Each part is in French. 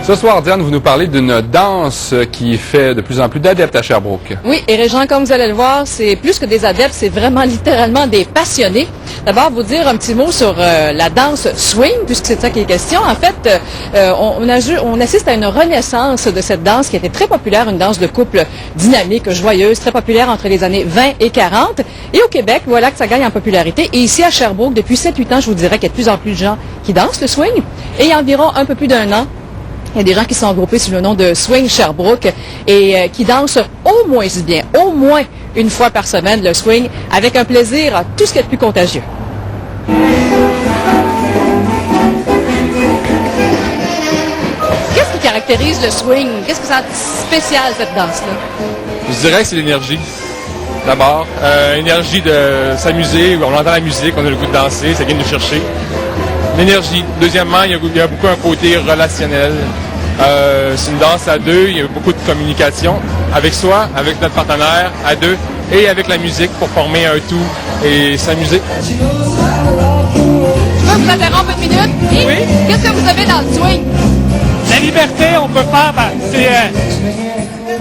Ce soir, Diane, vous nous parlez d'une danse qui fait de plus en plus d'adeptes à Sherbrooke. Oui, et Régent, comme vous allez le voir, c'est plus que des adeptes, c'est vraiment littéralement des passionnés. D'abord, vous dire un petit mot sur la danse swing, puisque c'est de ça qui est question. En fait, on assiste à une renaissance de cette danse qui était très populaire, une danse de couple dynamique, joyeuse, très populaire entre les années 20 et 40. Et au Québec, voilà que ça gagne en popularité. Et ici à Sherbrooke, depuis 7-8 ans, je vous dirais qu'il y a de plus en plus de gens qui dansent le swing. Et il y a environ un peu plus d'un an, il y a des gens qui sont regroupés sous le nom de Swing Sherbrooke et qui dansent au moins une fois par semaine le swing avec un plaisir tout ce qui est de plus contagieux. Qu'est-ce qui caractérise le swing? Qu'est-ce que ça a de spécial, cette danse-là? Je dirais que c'est l'énergie. D'abord, énergie de s'amuser, on entend la musique, on a le goût de danser, ça vient nous chercher. L'énergie. Deuxièmement, il y a beaucoup un côté relationnel. C'est une danse à deux, il y a beaucoup de communication avec soi, avec notre partenaire, à deux, et avec la musique pour former un tout et s'amuser. Je peux vous interrompre une minute? Oui. Qu'est-ce que vous avez dans le swing? La liberté, on peut faire,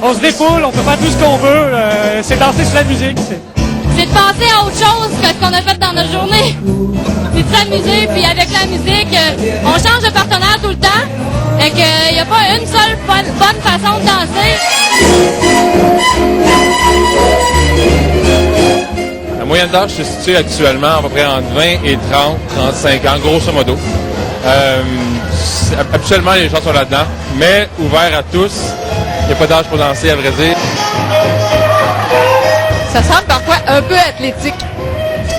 on se défoule, on peut faire tout ce qu'on veut, c'est danser sur la musique. C'est de penser à autre chose que ce qu'on a fait dans notre journée. C'est de s'amuser, puis avec la musique, on change de partenaire tout le temps. Et qu'il n'y a pas une seule bonne façon de danser. La moyenne d'âge se situe actuellement à peu près entre 20 et 30, 35 ans, grosso modo. Habituellement, les gens sont là-dedans, mais ouvert à tous. Il n'y a pas d'âge pour danser, à vrai dire. Ça semble parfois un peu athlétique.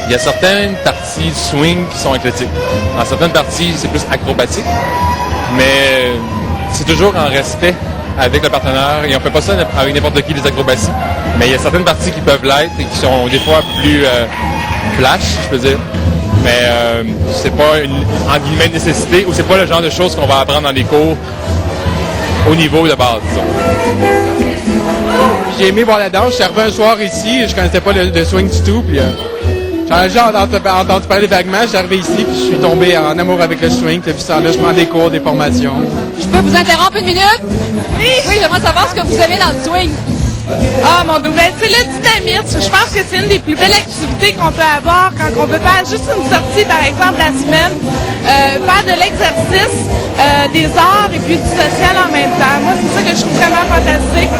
Il y a certaines parties du swing qui sont athlétiques. Dans certaines parties, c'est plus acrobatique. Mais c'est toujours en respect avec le partenaire. Et on ne fait pas ça avec n'importe qui, les acrobaties. Mais il y a certaines parties qui peuvent l'être et qui sont des fois plus flash, je peux dire. Mais c'est pas une, en guillemets, nécessité ou c'est pas le genre de choses qu'on va apprendre dans les cours au niveau de base, disons. J'ai aimé voir la danse. Je suis arrivé un soir ici, je connaissais pas le swing du tout. Puis, j'en ai déjà entendu parler vaguement. Je suis arrivé ici, puis je suis tombé en amour avec le swing. Depuis ça, là, je prends des cours, des formations. Je peux vous interrompre une minute? Oui, j'aimerais savoir ce que vous aimez dans le swing. Ah, mon Dieu, ben, c'est le dynamisme. Je pense que c'est une des plus belles activités qu'on peut avoir quand on veut faire juste une sortie, par exemple, la semaine, faire de l'exercice, des arts et puis du social en même temps. Moi, c'est ça que je trouve vraiment fantastique.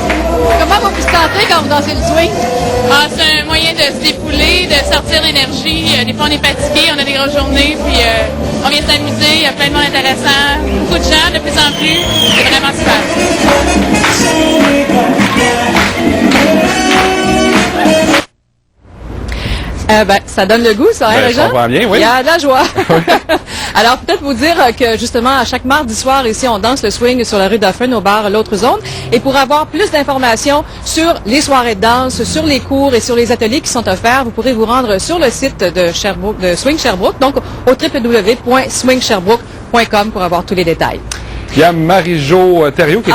Comment vous vous sentez quand vous dansez le swing? Ah, c'est un moyen de se dépouler, de sortir l'énergie. Des fois, on est fatigué, on a des grosses journées, puis on vient s'amuser. Il y a plein de monde intéressant, beaucoup de gens, de plus en plus. C'est vraiment super. Ça donne le goût, ça, hein, Je comprends bien, oui. Il y a de la joie. Alors, peut-être vous dire que, justement, à chaque mardi soir, ici, on danse le swing sur la rue Dauphin, au bar L'Autre Zone. Et pour avoir plus d'informations sur les soirées de danse, sur les cours et sur les ateliers qui sont offerts, vous pourrez vous rendre sur le site de Sherbrooke, de Swing Sherbrooke, donc au www.swingsherbrooke.com pour avoir tous les détails. Il y a Marie-Jo Thériault qui est